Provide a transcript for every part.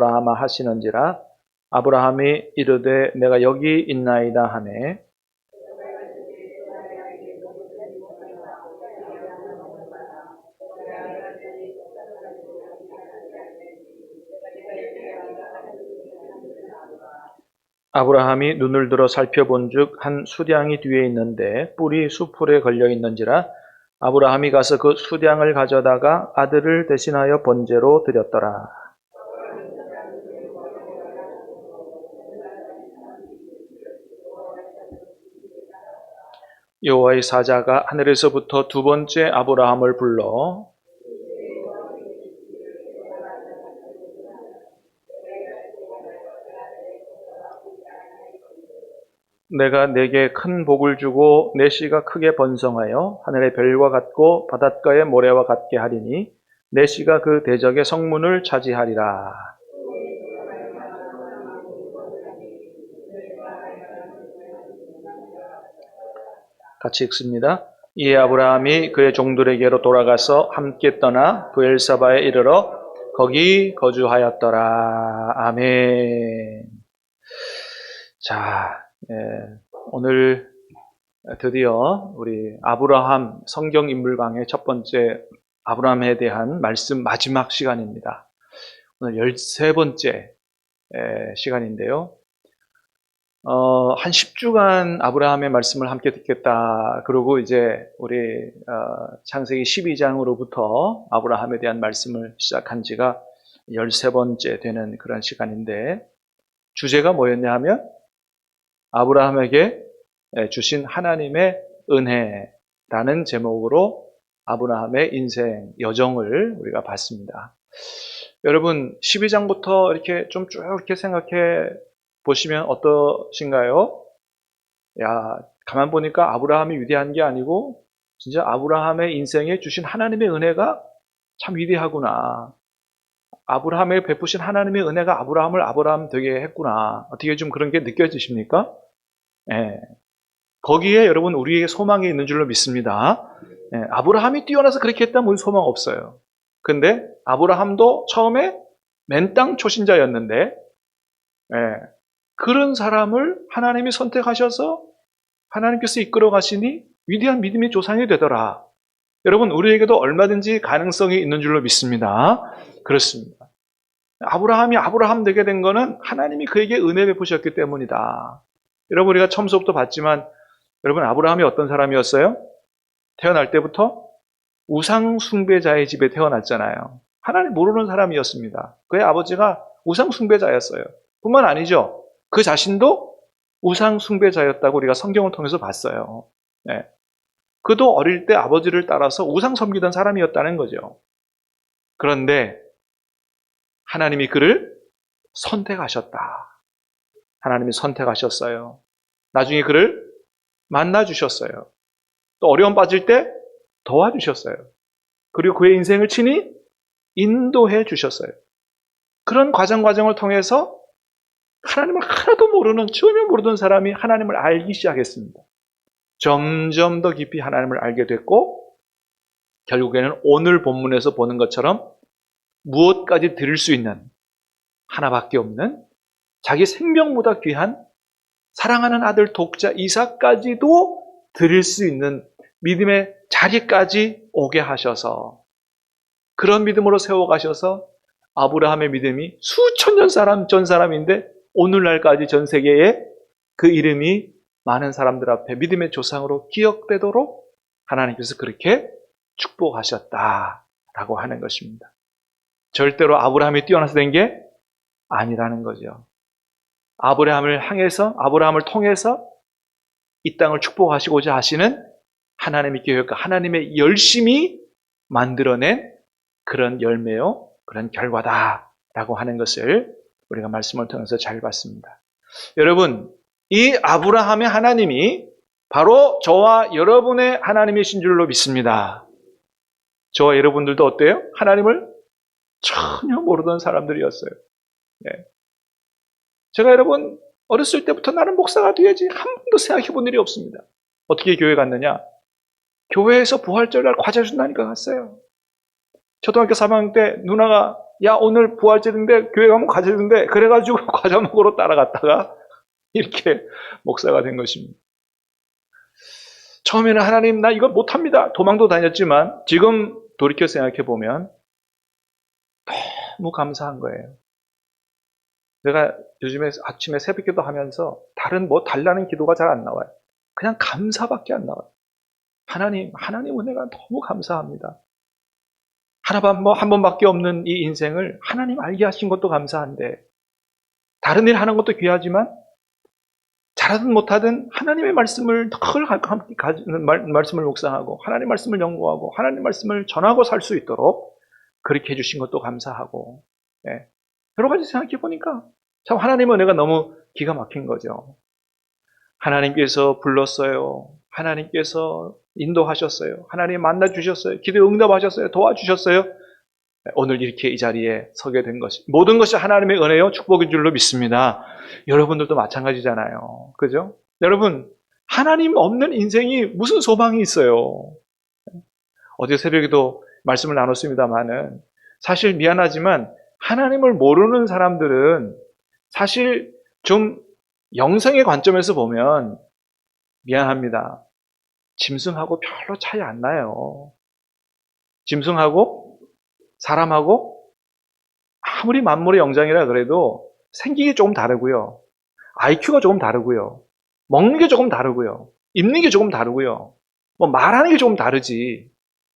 아브라함아 하시는지라. 아브라함이 이르되 내가 여기 있나이다 하매 아브라함이 눈을 들어 살펴본즉 한 수량이 뒤에 있는데 뿔이 수풀에 걸려 있는지라. 아브라함이 가서 그 수량을 가져다가 아들을 대신하여 번제로 드렸더라. 여호와의 사자가 하늘에서부터 두 번째 아브라함을 불러 내가 네게 큰 복을 주고 내 씨가 크게 번성하여 하늘의 별과 같고 바닷가의 모래와 같게 하리니 내 씨가 그 대적의 성문을 차지하리라. 같이 읽습니다. 이에 아브라함이 그의 종들에게로 돌아가서 함께 떠나 브엘사바에 이르러 거기 거주하였더라. 아멘. 자, 오늘 드디어 우리 아브라함 성경 인물 강의 첫 번째 아브라함에 대한 말씀 마지막 시간입니다. 오늘 13번째 시간인데요. 한 10주간 아브라함의 말씀을 함께 듣겠다. 그리고 이제 우리 창세기 12장으로부터 아브라함에 대한 말씀을 시작한 지가 13번째 되는 그런 시간인데, 주제가 뭐였냐 하면 아브라함에게 주신 하나님의 은혜라는 제목으로 아브라함의 인생 여정을 우리가 봤습니다. 여러분 12장부터 이렇게 좀 쭉 이렇게 생각해 보시면 어떠신가요? 야, 가만 보니까 아브라함이 위대한 게 아니고 진짜 아브라함의 인생에 주신 하나님의 은혜가 참 위대하구나. 아브라함에게 베푸신 하나님의 은혜가 아브라함을 아브라함 되게 했구나. 어떻게 좀 그런 게 느껴지십니까? 예. 거기에 여러분 우리에게 소망이 있는 줄로 믿습니다. 예. 아브라함이 뛰어나서 그렇게 했다면 우리 소망 없어요. 근데 아브라함도 처음에 맨땅 초신자였는데, 예. 그런 사람을 하나님이 선택하셔서 하나님께서 이끌어 가시니 위대한 믿음의 조상이 되더라. 여러분 우리에게도 얼마든지 가능성이 있는 줄로 믿습니다. 그렇습니다. 아브라함이 아브라함 되게 된 거는 하나님이 그에게 은혜 베푸셨기 때문이다. 여러분 우리가 처음부터 봤지만 여러분 아브라함이 어떤 사람이었어요? 태어날 때부터 우상 숭배자의 집에 태어났잖아요. 하나님 모르는 사람이었습니다. 그의 아버지가 우상 숭배자였어요. 뿐만 아니죠. 그 자신도 우상 숭배자였다고 우리가 성경을 통해서 봤어요. 네. 그도 어릴 때 아버지를 따라서 우상 섬기던 사람이었다는 거죠. 그런데 하나님이 그를 선택하셨다. 하나님이 선택하셨어요. 나중에 그를 만나주셨어요. 또 어려움 빠질 때 도와주셨어요. 그리고 그의 인생을 친히 인도해 주셨어요. 그런 과정을 통해서 하나님을 하나도 모르는, 전혀 모르던 사람이 하나님을 알기 시작했습니다. 점점 더 깊이 하나님을 알게 됐고 결국에는 오늘 본문에서 보는 것처럼 무엇까지 드릴 수 있는 하나밖에 없는 자기 생명보다 귀한 사랑하는 아들 독자 이삭까지도 드릴 수 있는 믿음의 자리까지 오게 하셔서 그런 믿음으로 세워가셔서 아브라함의 믿음이 수천 년 전 사람인데 오늘날까지 전 세계에 그 이름이 많은 사람들 앞에 믿음의 조상으로 기억되도록 하나님께서 그렇게 축복하셨다라고 하는 것입니다. 절대로 아브라함이 뛰어나서 된 게 아니라는 거죠. 아브라함을 향해서, 아브라함을 통해서 이 땅을 축복하시고자 하시는 하나님의 계획과 하나님의 열심히 만들어낸 그런 열매요, 그런 결과다라고 하는 것을 우리가 말씀을 통해서 잘 봤습니다. 여러분, 이 아브라함의 하나님이 바로 저와 여러분의 하나님이신 줄로 믿습니다. 저와 여러분들도 어때요? 하나님을 전혀 모르던 사람들이었어요. 네. 제가 여러분 어렸을 때부터 나는 목사가 돼야지 한 번도 생각해 본 일이 없습니다. 어떻게 교회 갔느냐? 교회에서 부활절날 과자 준다니까 갔어요. 초등학교 3학년 때 누나가 야, 오늘 부활절인데 교회 가면 과자 주는데 그래가지고 과자 먹으러 따라갔다가 이렇게 목사가 된 것입니다. 처음에는 하나님 나 이거 못합니다. 도망도 다녔지만 지금 돌이켜 생각해 보면 너무 감사한 거예요. 내가 요즘에 아침에 새벽기도 하면서 다른 달라는 기도가 잘 안 나와요. 그냥 감사밖에 안 나와요. 하나님 은혜가 너무 감사합니다. 한 번밖에 없는 이 인생을 하나님 알게 하신 것도 감사한데 다른 일 하는 것도 귀하지만 잘하든 못하든 하나님의 말씀을 말씀을 묵상하고 하나님 말씀을 연구하고 하나님 말씀을 전하고 살 수 있도록 그렇게 해주신 것도 감사하고 여러 가지 생각해 보니까 참 하나님의 은혜가 너무 기가 막힌 거죠. 하나님께서 불렀어요. 하나님께서 인도하셨어요. 하나님 만나주셨어요. 기도에 응답하셨어요. 도와주셨어요. 오늘 이렇게 이 자리에 서게 된 것이 모든 것이 하나님의 은혜요 축복인 줄로 믿습니다. 여러분들도 마찬가지잖아요. 그죠? 여러분 하나님 없는 인생이 무슨 소망이 있어요. 어제 새벽에도 말씀을 나눴습니다마는 사실 미안하지만 하나님을 모르는 사람들은 사실 좀 영성의 관점에서 보면 미안합니다. 짐승하고 별로 차이 안 나요. 짐승하고 사람하고 아무리 만물의 영장이라 그래도 생기기 조금 다르고요. IQ가 조금 다르고요. 먹는 게 조금 다르고요. 입는 게 조금 다르고요. 말하는 게 조금 다르지.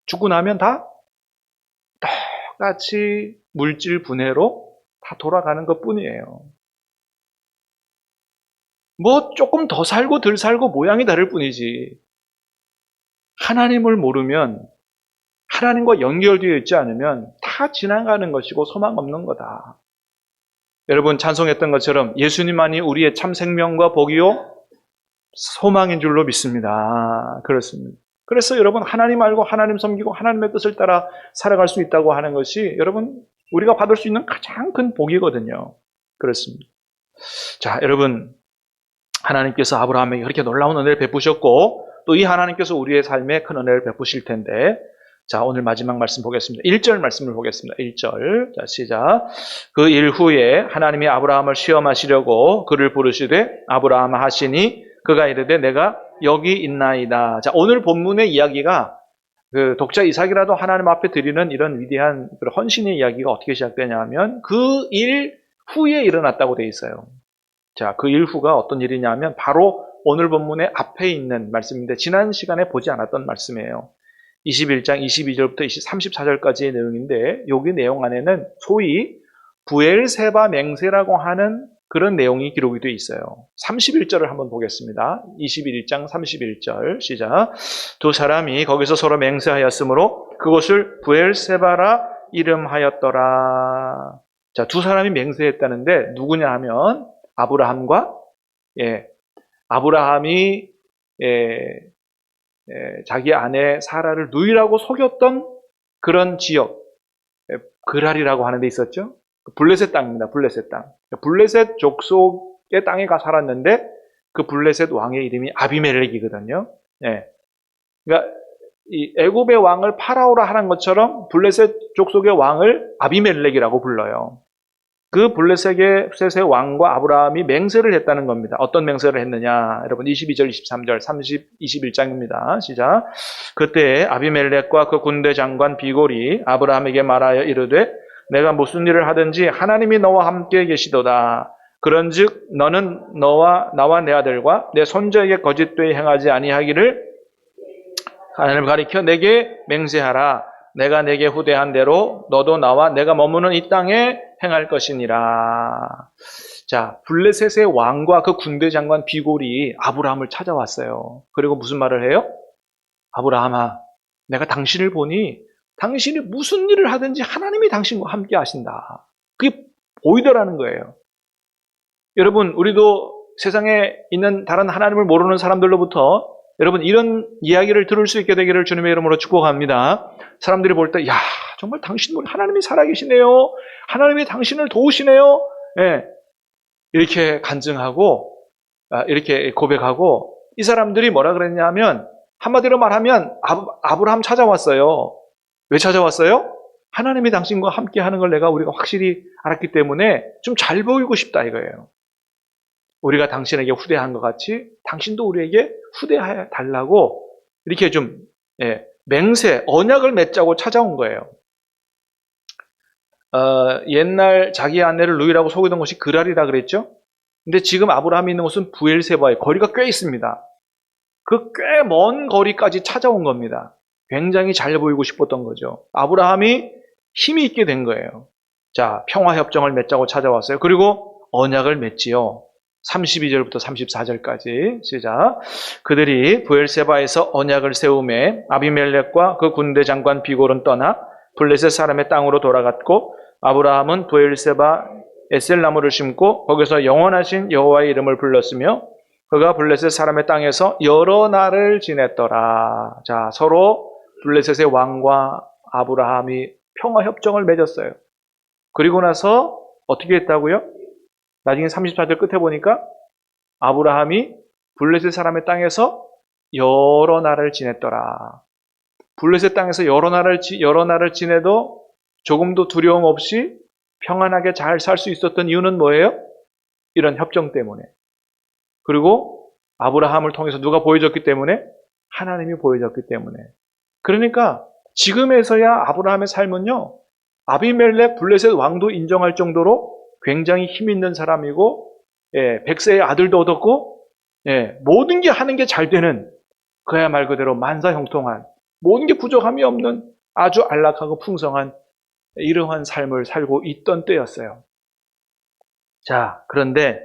죽고 나면 다 똑같이 물질 분해로 다 돌아가는 것 뿐이에요. 조금 더 살고 덜 살고 모양이 다를 뿐이지. 하나님을 모르면 하나님과 연결되어 있지 않으면 다 지나가는 것이고 소망 없는 거다. 여러분 찬송했던 것처럼 예수님만이 우리의 참 생명과 복이요 소망인 줄로 믿습니다. 그렇습니다. 그래서 여러분 하나님 알고 하나님 섬기고 하나님의 뜻을 따라 살아갈 수 있다고 하는 것이 여러분 우리가 받을 수 있는 가장 큰 복이거든요. 그렇습니다. 자, 여러분 하나님께서 아브라함에게 그렇게 놀라운 은혜를 베푸셨고 또 이 하나님께서 우리의 삶에 큰 은혜를 베푸실 텐데 자, 오늘 마지막 말씀 보겠습니다. 1절 말씀을 보겠습니다. 1절. 자, 시작. 그 일 후에 하나님이 아브라함을 시험하시려고 그를 부르시되 아브라함 하시니 그가 이르되 내가 여기 있나이다. 자, 오늘 본문의 이야기가 그 독자 이삭이라도 하나님 앞에 드리는 이런 위대한 헌신의 이야기가 어떻게 시작되냐 하면 그 일 후에 일어났다고 되어 있어요. 자, 그 일 후가 어떤 일이냐면 바로 오늘 본문의 앞에 있는 말씀인데 지난 시간에 보지 않았던 말씀이에요. 21장 22절부터 34절까지의 내용인데 여기 내용 안에는 소위 부엘세바 맹세라고 하는 그런 내용이 기록이 되어 있어요. 31절을 한번 보겠습니다. 21장 31절 시작. 두 사람이 거기서 서로 맹세하였으므로 그곳을 부엘세바라 이름하였더라. 자, 두 사람이 맹세했다는데 누구냐 하면 아브라함과 아브라함이 자기 아내 사라를 누이라고 속였던 그런 지역 그랄이라고 하는 데 있었죠. 블레셋 땅입니다. 블레셋 땅. 블레셋 족속의 땅에 가 살았는데 그 블레셋 왕의 이름이 아비멜렉이거든요. 그러니까 이 애굽의 왕을 파라오라 하는 것처럼 블레셋 족속의 왕을 아비멜렉이라고 불러요. 그 블레셋의 왕과 아브라함이 맹세를 했다는 겁니다. 어떤 맹세를 했느냐? 여러분 22절, 23절, 21장입니다. 시작. 그때 아비멜렉과 그 군대 장관 비골이 아브라함에게 말하여 이르되 내가 무슨 일을 하든지 하나님이 너와 함께 계시도다. 그런즉 너는 나와 내 아들과 내 손자에게 거짓되이 행하지 아니하기를 하나님을 가리켜 내게 맹세하라. 내가 내게 후대한 대로 너도 나와 내가 머무는 이 땅에 행할 것이니라. 자, 블레셋의 왕과 그 군대 장관 비골이 아브라함을 찾아왔어요. 그리고 무슨 말을 해요? 아브라함아, 내가 당신을 보니 당신이 무슨 일을 하든지 하나님이 당신과 함께 하신다. 그게 보이더라는 거예요. 여러분, 우리도 세상에 있는 다른 하나님을 모르는 사람들로부터 여러분 이런 이야기를 들을 수 있게 되기를 주님의 이름으로 축복합니다. 사람들이 볼 때, 야, 정말 하나님이 살아계시네요. 하나님이 당신을 도우시네요. 이렇게 간증하고, 이렇게 고백하고, 이 사람들이 뭐라 그랬냐면, 한마디로 말하면, 아브라함 찾아왔어요. 왜 찾아왔어요? 하나님이 당신과 함께 하는 걸 우리가 확실히 알았기 때문에 좀 잘 보이고 싶다 이거예요. 우리가 당신에게 후대한 것 같이 당신도 우리에게 후대해 달라고 이렇게 좀 맹세, 언약을 맺자고 찾아온 거예요. 옛날 자기 아내를 누이라고 속이던 곳이 그랄이라 그랬죠? 근데 지금 아브라함이 있는 곳은 브엘세바에 거리가 꽤 있습니다. 그 꽤 먼 거리까지 찾아온 겁니다. 굉장히 잘 보이고 싶었던 거죠. 아브라함이 힘이 있게 된 거예요. 자, 평화협정을 맺자고 찾아왔어요. 그리고 언약을 맺지요. 32절부터 34절까지 시작. 그들이 브엘세바에서 언약을 세우매 아비멜렉과 그 군대 장관 비골은 떠나 블레셋 사람의 땅으로 돌아갔고 아브라함은 브엘세바 에셀나무를 심고 거기서 영원하신 여호와의 이름을 불렀으며 그가 블레셋 사람의 땅에서 여러 날을 지냈더라. 자, 서로 블레셋의 왕과 아브라함이 평화협정을 맺었어요. 그리고 나서 어떻게 했다고요? 나중에 34절 끝에 보니까 아브라함이 블레셋 사람의 땅에서 여러 날을 지냈더라. 블레셋 땅에서 여러 날을 지내도 조금도 두려움 없이 평안하게 잘 살 수 있었던 이유는 뭐예요? 이런 협정 때문에. 그리고 아브라함을 통해서 누가 보여줬기 때문에? 하나님이 보여줬기 때문에. 그러니까 지금에서야 아브라함의 삶은요, 아비멜렉 블레셋 왕도 인정할 정도로 굉장히 힘 있는 사람이고, 백세의 아들도 얻었고, 모든 게 하는 게 잘 되는, 그야 말 그대로 만사형통한, 모든 게 부족함이 없는 아주 안락하고 풍성한 이러한 삶을 살고 있던 때였어요. 자, 그런데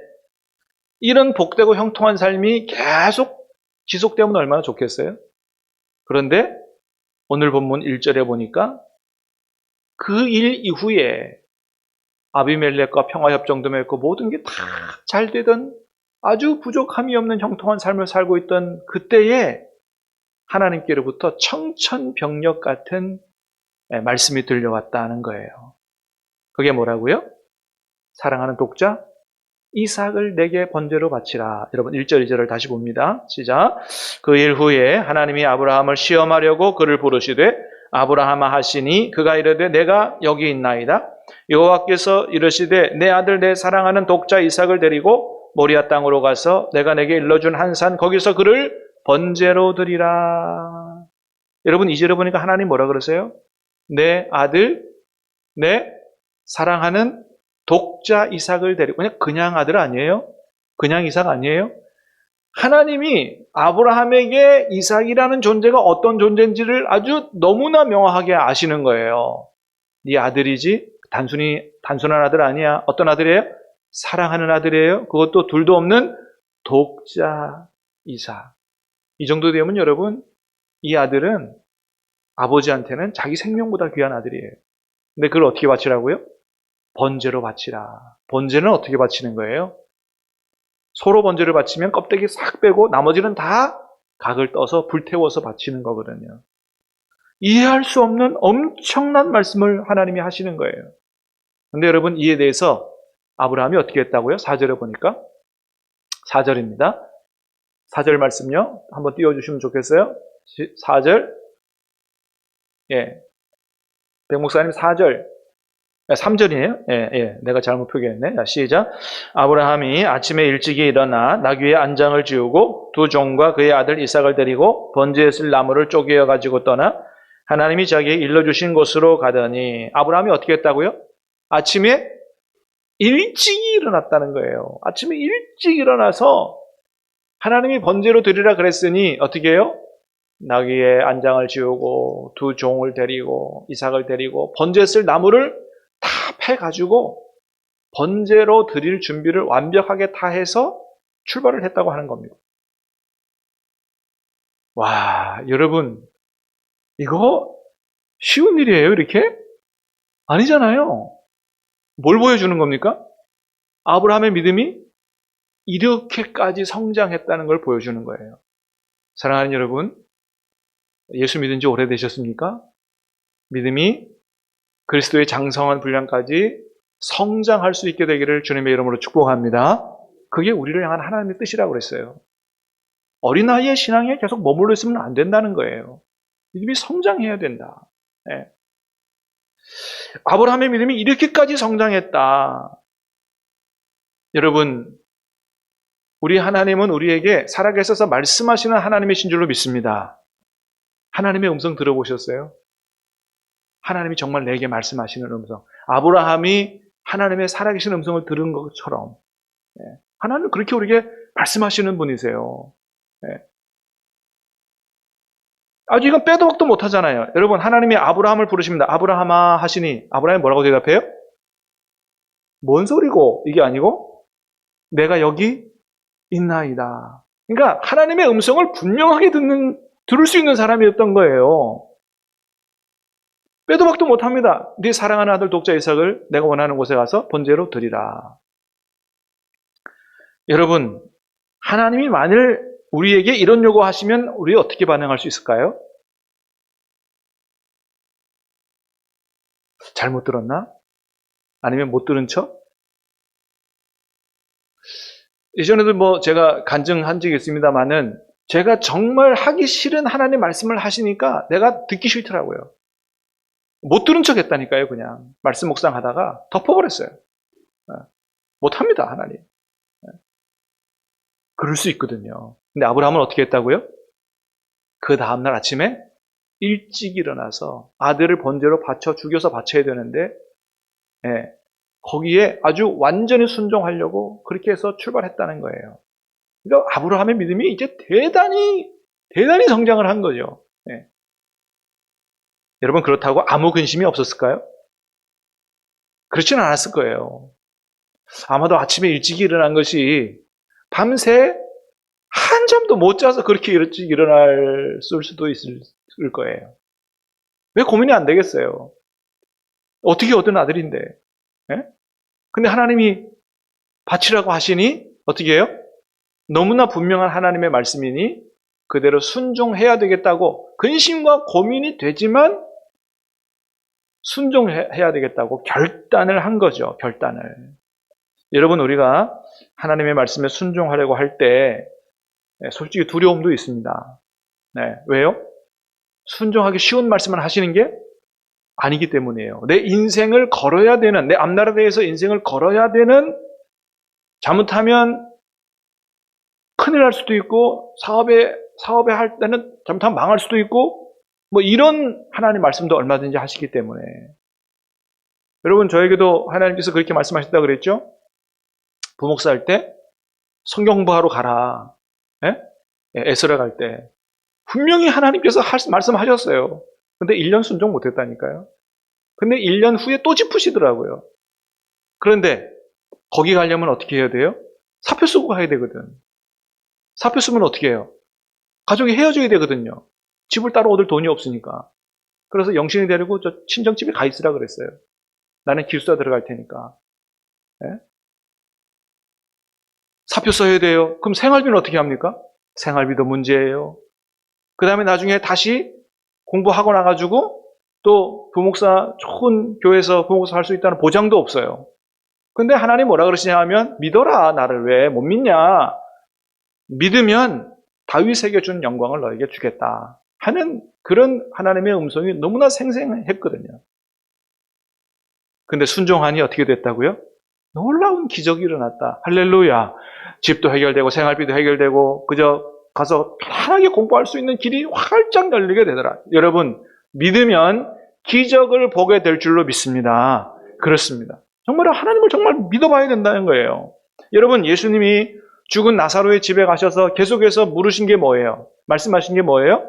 이런 복되고 형통한 삶이 계속 지속되면 얼마나 좋겠어요? 그런데 오늘 본문 1절에 보니까 그 일 이후에 아비멜렉과 평화협정도 맺고 모든 게 다 잘 되던 아주 부족함이 없는 형통한 삶을 살고 있던 그때에 하나님께로부터 청천벽력 같은 말씀이 들려왔다는 거예요. 그게 뭐라고요? 사랑하는 독자, 이삭을 내게 번제로 바치라. 여러분 1절 2절을 다시 봅니다. 시작. 그 일 후에 하나님이 아브라함을 시험하려고 그를 부르시되 아브라함아 하시니 그가 이르되 내가 여기 있나이다. 여호와께서 이르시되 내 아들 내 사랑하는 독자 이삭을 데리고 모리아 땅으로 가서 내가 내게 일러준 한 산 거기서 그를 번제로 드리라. 여러분 2절에 보니까 하나님 뭐라 그러세요? 내 아들 내 사랑하는 독자 이삭을 데리고, 그냥 아들 아니에요? 그냥 이삭 아니에요? 하나님이 아브라함에게 이삭이라는 존재가 어떤 존재인지를 아주 너무나 명확하게 아시는 거예요. 네 아들이지? 단순한 아들 아니야. 어떤 아들이에요? 사랑하는 아들이에요. 그것도 둘도 없는 독자 이삭. 이 정도 되면 여러분, 이 아들은 아버지한테는 자기 생명보다 귀한 아들이에요. 근데 그걸 어떻게 바치라고요? 번제로 바치라. 번제는 어떻게 바치는 거예요? 소로 번제를 바치면 껍데기 싹 빼고 나머지는 다 각을 떠서 불태워서 바치는 거거든요. 이해할 수 없는 엄청난 말씀을 하나님이 하시는 거예요. 근데 여러분 이에 대해서 아브라함이 어떻게 했다고요? 4절에 보니까 4절입니다. 4절 말씀요. 한번 띄워주시면 좋겠어요. 4절. 백 목사님 4절. 3절이네요. 내가 잘못 표기했네. 자, 시작. 아브라함이 아침에 일찍이 일어나 나귀의 안장을 지우고 두 종과 그의 아들 이삭을 데리고 번제에 쓸 나무를 쪼개어 가지고 떠나 하나님이 자기에게 일러주신 곳으로 가더니 아브라함이 어떻게 했다고요? 아침에 일찍 일어났다는 거예요. 아침에 일찍 일어나서 하나님이 번제로 드리라 그랬으니 어떻게 해요? 나귀의 안장을 지우고 두 종을 데리고 이삭을 데리고 번제에 쓸 나무를 다 패가지고 번제로 드릴 준비를 완벽하게 다 해서 출발을 했다고 하는 겁니다. 와, 여러분 이거 쉬운 일이에요 이렇게? 아니잖아요. 뭘 보여주는 겁니까? 아브라함의 믿음이 이렇게까지 성장했다는 걸 보여주는 거예요. 사랑하는 여러분, 예수 믿은 지 오래되셨습니까? 믿음이 그리스도의 장성한 분량까지 성장할 수 있게 되기를 주님의 이름으로 축복합니다. 그게 우리를 향한 하나님의 뜻이라고 그랬어요. 어린아이의 신앙에 계속 머물러 있으면 안 된다는 거예요. 믿음이 성장해야 된다. 아브라함의 믿음이 이렇게까지 성장했다. 여러분, 우리 하나님은 우리에게 살아계셔서 말씀하시는 하나님이신 줄로 믿습니다. 하나님의 음성 들어보셨어요? 하나님이 정말 내게 말씀하시는 음성. 아브라함이 하나님의 살아계신 음성을 들은 것처럼 하나님은 그렇게 우리에게 말씀하시는 분이세요. 아주 이건 빼도 박도 못하잖아요. 여러분, 하나님이 아브라함을 부르십니다. 아브라함아 하시니 아브라함이 뭐라고 대답해요? 뭔 소리고? 이게 아니고 내가 여기 있나이다. 그러니까 하나님의 음성을 분명하게 들을 수 있는 사람이었던 거예요. 빼도 박도 못합니다. 네 사랑하는 아들 독자 이삭을 내가 원하는 곳에 가서 번제로 드리라. 여러분, 하나님이 만일 우리에게 이런 요구하시면 우리 어떻게 반응할 수 있을까요? 잘못 들었나? 아니면 못 들은 척? 예전에도 제가 간증한 적이 있습니다만은 제가 정말 하기 싫은 하나님 말씀을 하시니까 내가 듣기 싫더라고요. 못 들은 척 했다니까요, 그냥. 말씀 묵상하다가 덮어버렸어요. 못합니다, 하나님. 그럴 수 있거든요. 근데 아브라함은 어떻게 했다고요? 그 다음날 아침에 일찍 일어나서 아들을 번제로 죽여서 바쳐야 되는데, 거기에 아주 완전히 순종하려고 그렇게 해서 출발했다는 거예요. 그러니까 아브라함의 믿음이 이제 대단히 성장을 한 거죠. 여러분, 그렇다고 아무 근심이 없었을까요? 그렇지는 않았을 거예요. 아마도 아침에 일찍 일어난 것이 밤새 한잠도 못 자서 그렇게 일찍 일어날 수도 있을 거예요. 왜 고민이 안 되겠어요? 어떻게 얻은 아들인데. 근데 하나님이 바치라고 하시니 어떻게 해요? 너무나 분명한 하나님의 말씀이니 그대로 순종해야 되겠다고 근심과 고민이 되지만 순종해야 되겠다고 결단을 한 거죠. 결단을. 여러분, 우리가 하나님의 말씀에 순종하려고 할 때 솔직히 두려움도 있습니다. 왜요? 순종하기 쉬운 말씀을 하시는 게 아니기 때문이에요. 내 인생을 걸어야 되는, 내 앞나라에 대해서 인생을 걸어야 되는, 잘못하면 큰일 날 수도 있고 사업에 할 때는 잘못하면 망할 수도 있고 이런 하나님 말씀도 얼마든지 하시기 때문에. 여러분, 저에게도 하나님께서 그렇게 말씀하셨다고 그랬죠? 부목사 할 때 성경 공부하러 가라. 에스라 갈 때 분명히 하나님께서 말씀하셨어요. 근데 1년 순종 못했다니까요. 근데 1년 후에 또 짚으시더라고요. 그런데 거기 가려면 어떻게 해야 돼요? 사표 쓰고 가야 되거든. 사표 쓰면 어떻게 해요? 가족이 헤어져야 되거든요. 집을 따로 얻을 돈이 없으니까. 그래서 영신이 데리고 저 친정집에 가 있으라 그랬어요. 나는 기숙사 들어갈 테니까. 사표 써야 돼요. 그럼 생활비는 어떻게 합니까? 생활비도 문제예요. 그 다음에 나중에 다시 공부하고 나가지고 또 부목사, 좋은 교회에서 부목사 할 수 있다는 보장도 없어요. 근데 하나님 뭐라 그러시냐 하면 믿어라. 나를 왜 못 믿냐. 믿으면 다윗에게 준 영광을 너에게 주겠다 하는 그런 하나님의 음성이 너무나 생생했거든요. 근데 순종하니 어떻게 됐다고요? 놀라운 기적이 일어났다. 할렐루야. 집도 해결되고 생활비도 해결되고 그저 가서 편하게 공부할 수 있는 길이 활짝 열리게 되더라. 여러분, 믿으면 기적을 보게 될 줄로 믿습니다. 그렇습니다. 정말 하나님을 정말 믿어봐야 된다는 거예요. 여러분, 예수님이 죽은 나사로의 집에 가셔서 계속해서 물으신 게 뭐예요? 말씀하신 게 뭐예요?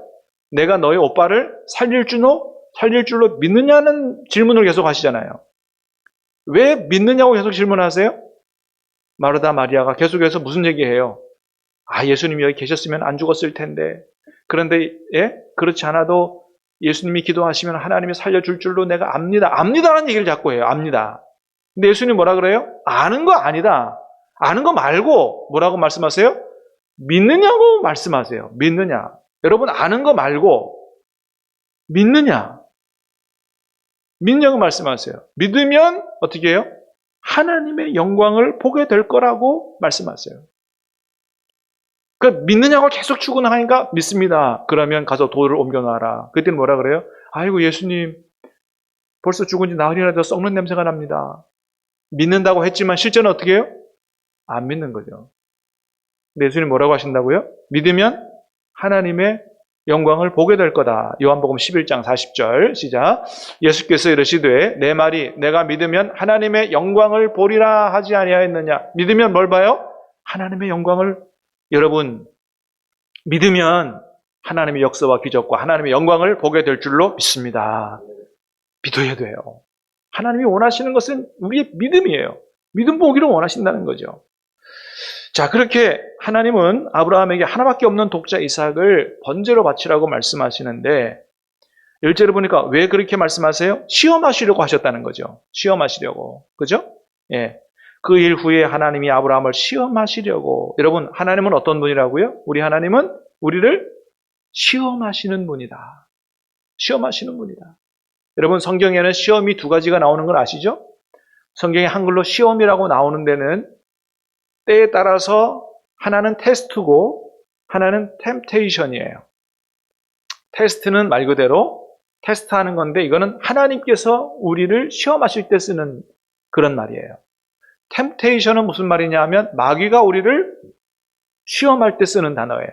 내가 너의 오빠를 살릴 줄로 믿느냐는 질문을 계속 하시잖아요. 왜 믿느냐고 계속 질문하세요? 마르다 마리아가 계속해서 무슨 얘기해요? 예수님이 여기 계셨으면 안 죽었을 텐데. 그런데 그렇지 않아도 예수님이 기도하시면 하나님이 살려줄 줄로 내가 압니다. 압니다라는 얘기를 자꾸 해요. 압니다. 근데 예수님 뭐라 그래요? 아는 거 아니다. 아는 거 말고 뭐라고 말씀하세요? 믿느냐고 말씀하세요. 믿느냐. 여러분, 아는 거 말고 믿느냐고 말씀하세요. 믿으면 어떻게 해요? 하나님의 영광을 보게 될 거라고 말씀하세요. 믿느냐고 계속 추구하니까 믿습니다. 그러면 가서 돌을 옮겨놔라. 그때는 뭐라 그래요? 아이고 예수님, 벌써 죽은 지 나흘이나 더 썩는 냄새가 납니다. 믿는다고 했지만 실제는 어떻게 해요? 안 믿는 거죠. 근데 예수님 뭐라고 하신다고요? 믿으면 하나님의 영광을 보게 될 거다. 요한복음 11장 40절 시작. 예수께서 이르시되 내 말이 내가 믿으면 하나님의 영광을 보리라 하지 아니하였느냐. 믿으면 뭘 봐요? 하나님의 영광을. 여러분, 믿으면 하나님의 역사와 기적과 하나님의 영광을 보게 될 줄로 믿습니다. 믿어야 돼요. 하나님이 원하시는 것은 우리의 믿음이에요. 믿음 보기를 원하신다는 거죠. 자, 그렇게 하나님은 아브라함에게 하나밖에 없는 독자 이삭을 번제로 바치라고 말씀하시는데 1절을 보니까 왜 그렇게 말씀하세요? 시험하시려고 하셨다는 거죠. 시험하시려고. 그죠? 예. 그 일 후에 하나님이 아브라함을 시험하시려고. 여러분, 하나님은 어떤 분이라고요? 우리 하나님은 우리를 시험하시는 분이다. 시험하시는 분이다. 여러분, 성경에는 시험이 두 가지가 나오는 걸 아시죠? 성경에 한글로 시험이라고 나오는 데는 때에 따라서 하나는 테스트고 하나는 템테이션이에요. 테스트는 말 그대로 테스트하는 건데 이거는 하나님께서 우리를 시험하실 때 쓰는 그런 말이에요. 템테이션은 무슨 말이냐 하면 마귀가 우리를 시험할 때 쓰는 단어예요.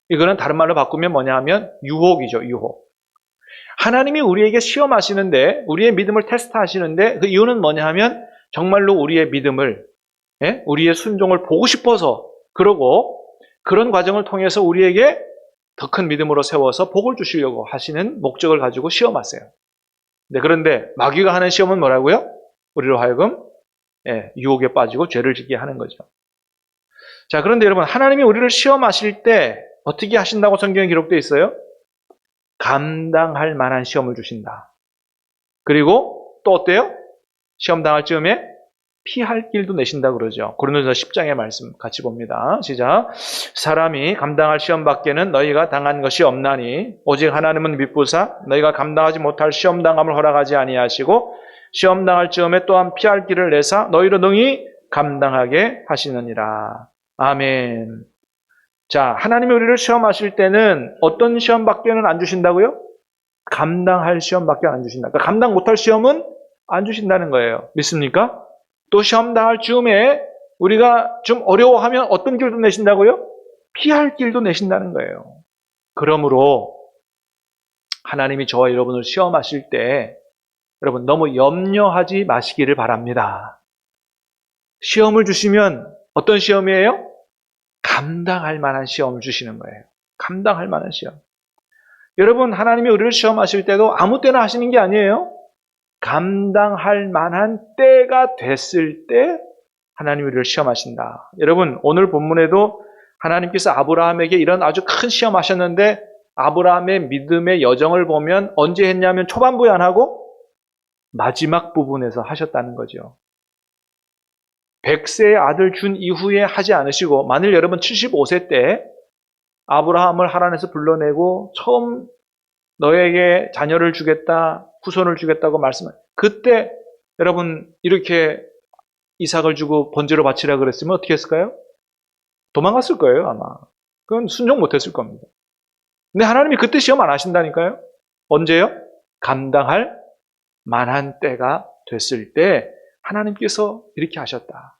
이거는 다른 말로 바꾸면 뭐냐 하면 유혹이죠. 유혹. 하나님이 우리에게 시험하시는데 우리의 믿음을 테스트하시는데 그 이유는 뭐냐 하면 정말로 우리의 믿음을 우리의 순종을 보고 싶어서 그러고 그런 과정을 통해서 우리에게 더 큰 믿음으로 세워서 복을 주시려고 하시는 목적을 가지고 시험하세요. 네, 그런데 마귀가 하는 시험은 뭐라고요? 우리로 하여금 유혹에 빠지고 죄를 짓게 하는 거죠. 자, 그런데 여러분 하나님이 우리를 시험하실 때 어떻게 하신다고 성경에 기록되어 있어요? 감당할 만한 시험을 주신다. 그리고 또 어때요? 시험 당할 즈음에 피할 길도 내신다 그러죠. 고린도전서 10장의 말씀 같이 봅니다. 시작. 사람이 감당할 시험 밖에는 너희가 당한 것이 없나니 오직 하나님은 미쁘사 너희가 감당하지 못할 시험 당함을 허락하지 아니하시고 시험 당할 즈음에 또한 피할 길을 내사 너희로 능히 감당하게 하시느니라. 아멘. 자, 하나님이 우리를 시험하실 때는 어떤 시험밖에는 안 주신다고요? 감당할 시험밖에 안 주신다. 그러니까 감당 못할 시험은 안 주신다는 거예요. 믿습니까? 또 시험 당할 즈음에 우리가 좀 어려워하면 어떤 길도 내신다고요? 피할 길도 내신다는 거예요. 그러므로 하나님이 저와 여러분을 시험하실 때 여러분 너무 염려하지 마시기를 바랍니다. 시험을 주시면 어떤 시험이에요? 감당할 만한 시험을 주시는 거예요. 감당할 만한 시험. 여러분 하나님이 우리를 시험하실 때도 아무 때나 하시는 게 아니에요. 감당할 만한 때가 됐을 때 하나님이 우리를 시험하신다. 여러분 오늘 본문에도 하나님께서 아브라함에게 이런 아주 큰 시험하셨는데 아브라함의 믿음의 여정을 보면 언제 했냐면 초반부에 안 하고 마지막 부분에서 하셨다는 거죠. 100세의 아들 준 이후에 하지 않으시고 만일 여러분 75세 때 아브라함을 하란에서 불러내고 처음 너에게 자녀를 주겠다, 후손을 주겠다고 말씀하셨어요. 그때 여러분 이렇게 이삭을 주고 번제로 바치라 그랬으면 어떻게 했을까요? 도망갔을 거예요 아마. 그건 순종 못했을 겁니다. 근데 하나님이 그때 시험 안 하신다니까요. 언제요? 감당할 만한 때가 됐을 때 하나님께서 이렇게 하셨다.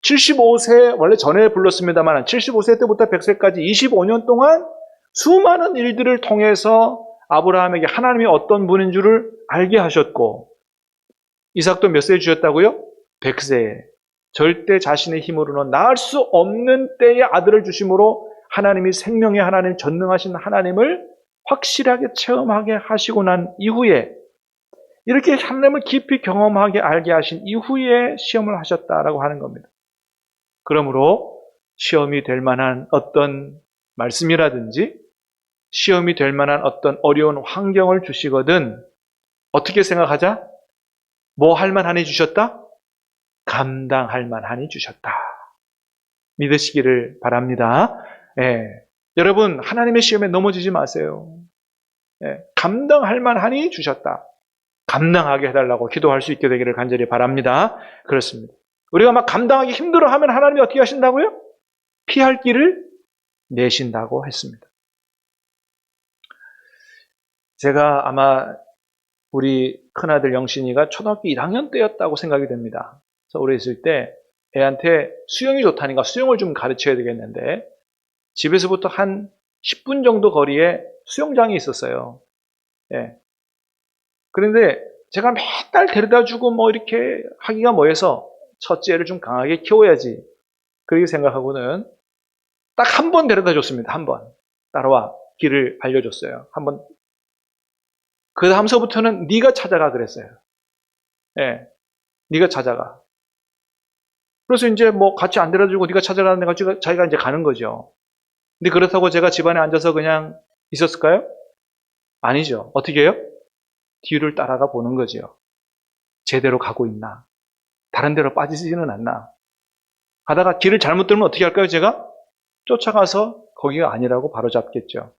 75세 원래 전에 불렀습니다만 75세 때부터 100세까지 25년 동안 수많은 일들을 통해서 아브라함에게 하나님이 어떤 분인 줄을 알게 하셨고 이삭도 몇 세에 주셨다고요? 100세에. 절대 자신의 힘으로는 낳을 수 없는 때에 아들을 주심으로 하나님이 생명의 하나님, 전능하신 하나님을 확실하게 체험하게 하시고 난 이후에 이렇게 하나님을 깊이 경험하게 알게 하신 이후에 시험을 하셨다라고 하는 겁니다. 그러므로 시험이 될 만한 어떤 말씀이라든지 시험이 될 만한 어떤 어려운 환경을 주시거든 어떻게 생각하자? 뭐 할 만하니 주셨다? 감당할 만하니 주셨다. 믿으시기를 바랍니다. 여러분 하나님의 시험에 넘어지지 마세요. 감당할 만하니 주셨다. 감당하게 해달라고 기도할 수 있게 되기를 간절히 바랍니다. 그렇습니다. 우리가 막 감당하기 힘들어하면 하나님이 어떻게 하신다고요? 피할 길을 내신다고 했습니다. 제가 아마 우리 큰아들 영신이가 초등학교 1학년 때였다고 생각이 됩니다. 그래서 오래 있을 때 애한테 수영이 좋다니까 수영을 좀 가르쳐야 되겠는데 집에서부터 한 10분 정도 거리에 수영장이 있었어요. 예. 그런데 제가 맨날 데려다 주고 뭐 이렇게 하기가 뭐해서 첫째를 좀 강하게 키워야지. 그렇게 생각하고는 딱 한 번 데려다 줬습니다. 한 번. 따라와. 길을 알려줬어요. 한 번. 그 다음서부터는 네가 찾아가 그랬어요. 예. 네가 찾아가. 그래서 이제 뭐 같이 안 데려주고 네가 찾아가는 데가 자기가 이제 가는 거죠. 근데 그렇다고 제가 집안에 앉아서 그냥 있었을까요? 아니죠. 어떻게 해요? 뒤를 따라가 보는 거죠. 제대로 가고 있나? 다른 데로 빠지지는 않나? 가다가 길을 잘못 들면 어떻게 할까요? 제가 쫓아가서 거기가 아니라고 바로잡겠죠.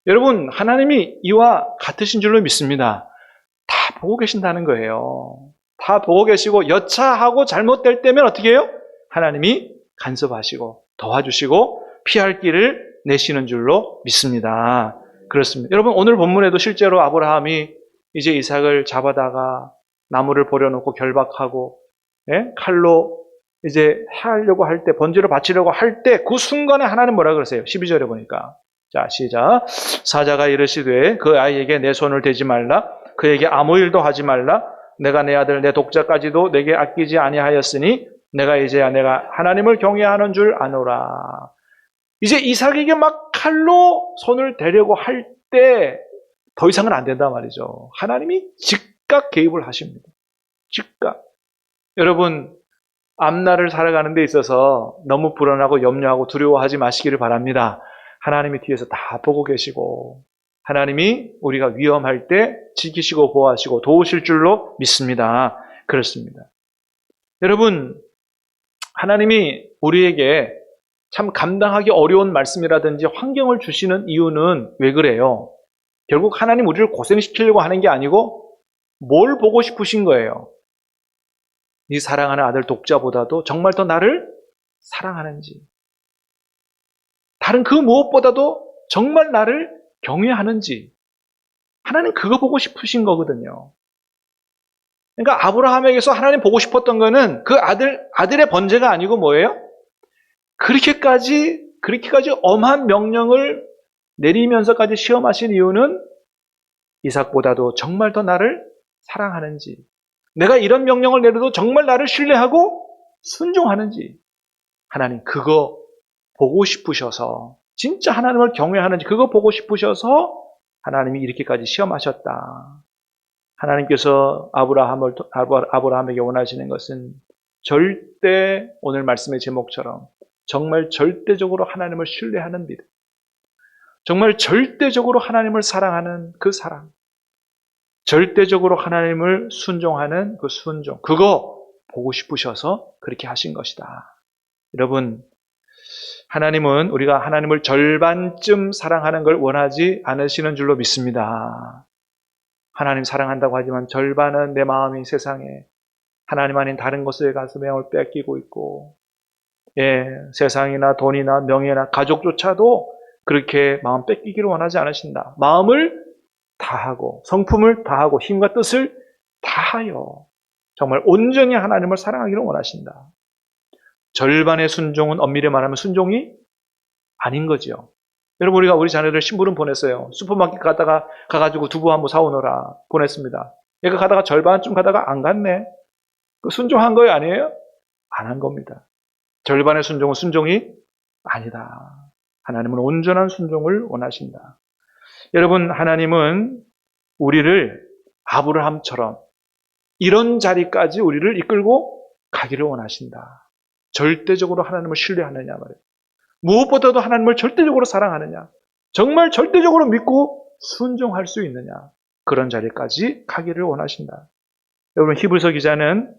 여러분, 하나님이 이와 같으신 줄로 믿습니다. 다 보고 계신다는 거예요. 다 보고 계시고 여차하고 잘못될 때면 어떻게 해요? 하나님이 간섭하시고 도와주시고 피할 길을 내시는 줄로 믿습니다. 그렇습니다. 여러분, 오늘 본문에도 실제로 아브라함이 이제 이삭을 잡아다가 나무를 버려놓고 결박하고 칼로 이제 하려고 할 때, 번제를 바치려고 할 때 그 순간에 하나님 뭐라 그러세요? 12절에 보니까. 자, 시작. 사자가 이르시되 그 아이에게 내 손을 대지 말라. 그에게 아무 일도 하지 말라. 내가 내 아들 내 독자까지도 내게 아끼지 아니하였으니 내가 이제야 내가 하나님을 경외하는 줄 아노라. 이제 이삭에게 막 칼로 손을 대려고 할 때 더 이상은 안 된단 말이죠. 하나님이 즉각 개입을 하십니다. 즉각. 여러분, 앞날을 살아가는 데 있어서 너무 불안하고 염려하고 두려워하지 마시기를 바랍니다. 하나님이 뒤에서 다 보고 계시고 하나님이 우리가 위험할 때 지키시고 보호하시고 도우실 줄로 믿습니다. 그렇습니다. 여러분, 하나님이 우리에게 참 감당하기 어려운 말씀이라든지 환경을 주시는 이유는 왜 그래요? 결국 하나님 우리를 고생시키려고 하는 게 아니고 뭘 보고 싶으신 거예요? 네 사랑하는 아들 독자보다도 정말 더 나를 사랑하는지, 다른 그 무엇보다도 정말 나를 경외하는지, 하나님 그거 보고 싶으신 거거든요. 그러니까 아브라함에게서 하나님 보고 싶었던 거는 그 아들의 번제가 아니고 뭐예요? 그렇게까지 엄한 명령을 내리면서까지 시험하신 이유는 이삭보다도 정말 더 나를 사랑하는지, 내가 이런 명령을 내려도 정말 나를 신뢰하고 순종하는지, 하나님 그거 보고 싶으셔서, 진짜 하나님을 경외하는지 그거 보고 싶으셔서 하나님이 이렇게까지 시험하셨다. 하나님께서 아브라함에게 원하시는 것은 절대, 오늘 말씀의 제목처럼 정말 절대적으로 하나님을 신뢰하는 믿음, 정말 절대적으로 하나님을 사랑하는 그 사랑, 절대적으로 하나님을 순종하는 그 순종, 그거 보고 싶으셔서 그렇게 하신 것이다. 여러분, 하나님은 우리가 하나님을 절반쯤 사랑하는 걸 원하지 않으시는 줄로 믿습니다. 하나님 사랑한다고 하지만 절반은 내 마음이 세상에 하나님 아닌 다른 것에 가서 명을 뺏기고 있고, 세상이나 돈이나 명예나 가족조차도 그렇게 마음 뺏기기를 원하지 않으신다. 마음을 다하고 성품을 다하고 힘과 뜻을 다하여 정말 온전히 하나님을 사랑하기를 원하신다. 절반의 순종은 엄밀히 말하면 순종이 아닌 거죠. 여러분, 우리 자녀들 심부름 보냈어요. 슈퍼마켓 가가지고 두부 한번 사오느라 보냈습니다. 얘가 가다가 절반쯤 가다가 안 갔네. 그 순종한 거예요, 아니에요? 안 한 겁니다. 절반의 순종은 순종이 아니다. 하나님은 온전한 순종을 원하신다. 여러분, 하나님은 우리를 아브라함처럼 이런 자리까지 우리를 이끌고 가기를 원하신다. 절대적으로 하나님을 신뢰하느냐 말이에요. 무엇보다도 하나님을 절대적으로 사랑하느냐, 정말 절대적으로 믿고 순종할 수 있느냐, 그런 자리까지 가기를 원하신다. 여러분, 히브리서 기자는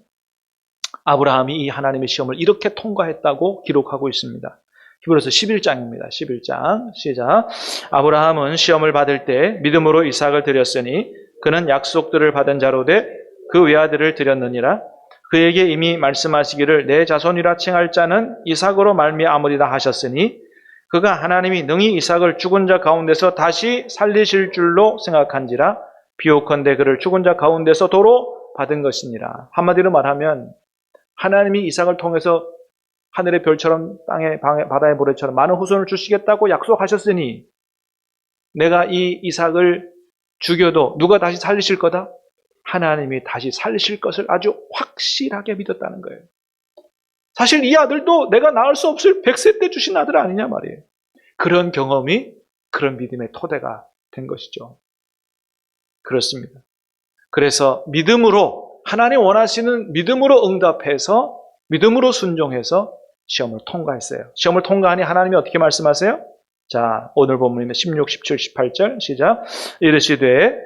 아브라함이 이 하나님의 시험을 이렇게 통과했다고 기록하고 있습니다. 히브리서 11장입니다. 11장 시작. 아브라함은 시험을 받을 때 믿음으로 이삭을 드렸으니 그는 약속들을 받은 자로 돼 그 외아들을 드렸느니라. 그에게 이미 말씀하시기를 내 자손이라 칭할 자는 이삭으로 말미암으리라 하셨으니 그가 하나님이 능히 이삭을 죽은 자 가운데서 다시 살리실 줄로 생각한지라. 비옥컨대 그를 죽은 자 가운데서 도로 받은 것이니라. 한마디로 말하면 하나님이 이삭을 통해서 하늘의 별처럼 바다의 모래처럼 많은 후손을 주시겠다고 약속하셨으니 내가 이 이삭을 죽여도 누가 다시 살리실 거다? 하나님이 다시 살리실 것을 아주 확실하게 믿었다는 거예요. 사실 이 아들도 내가 낳을 수 없을 100세 때 주신 아들 아니냐 말이에요. 그런 경험이 그런 믿음의 토대가 된 것이죠. 그렇습니다. 그래서 믿음으로 하나님 원하시는 믿음으로 응답해서 믿음으로 순종해서 시험을 통과했어요. 시험을 통과하니 하나님이 어떻게 말씀하세요? 자, 오늘 본문입니다. 16, 17, 18절 시작. 이르시되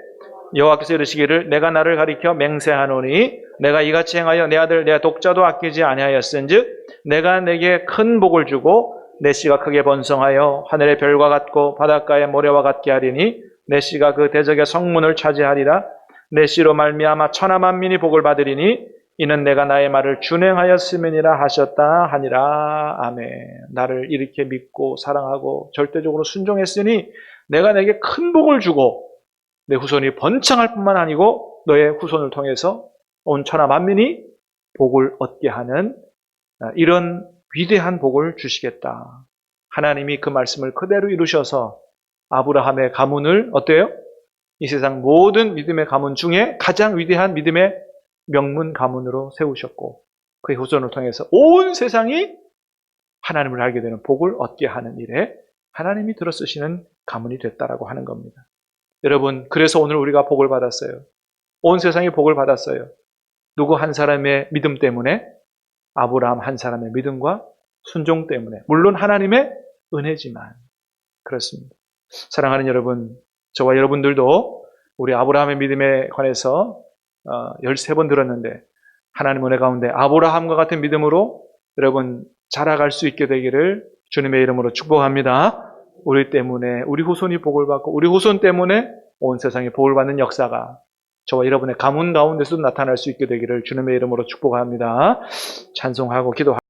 여호와께서 이르시기를 내가 나를 가리켜 맹세하노니 내가 이같이 행하여 내 아들 내 독자도 아끼지 아니하였은즉 내가 내게 큰 복을 주고 내 씨가 크게 번성하여 하늘의 별과 같고 바닷가의 모래와 같게 하리니 내 씨가 그 대적의 성문을 차지하리라. 내 씨로 말미암아 천하 만민이 복을 받으리니 이는 내가 나의 말을 준행하였음이니라 하셨다 하니라. 아멘. 나를 이렇게 믿고 사랑하고 절대적으로 순종했으니 내가 내게 큰 복을 주고 내 후손이 번창할 뿐만 아니고 너의 후손을 통해서 온 천하 만민이 복을 얻게 하는 이런 위대한 복을 주시겠다. 하나님이 그 말씀을 그대로 이루셔서 아브라함의 가문을 어때요? 이 세상 모든 믿음의 가문 중에 가장 위대한 믿음의 명문 가문으로 세우셨고 그의 후손을 통해서 온 세상이 하나님을 알게 되는 복을 얻게 하는 일에 하나님이 들어쓰시는 가문이 됐다라고 하는 겁니다. 여러분, 그래서 오늘 우리가 복을 받았어요. 온 세상이 복을 받았어요. 누구 한 사람의 믿음 때문에, 아브라함 한 사람의 믿음과 순종 때문에, 물론 하나님의 은혜지만 그렇습니다. 사랑하는 여러분, 저와 여러분들도 우리 아브라함의 믿음에 관해서 13번 들었는데 하나님 은혜 가운데 아브라함과 같은 믿음으로 여러분 자라갈 수 있게 되기를 주님의 이름으로 축복합니다. 우리 때문에 우리 후손이 복을 받고 우리 후손 때문에 온 세상이 복을 받는 역사가 저와 여러분의 가문 가운데서도 나타날 수 있게 되기를 주님의 이름으로 축복합니다. 찬송하고 기도합니다.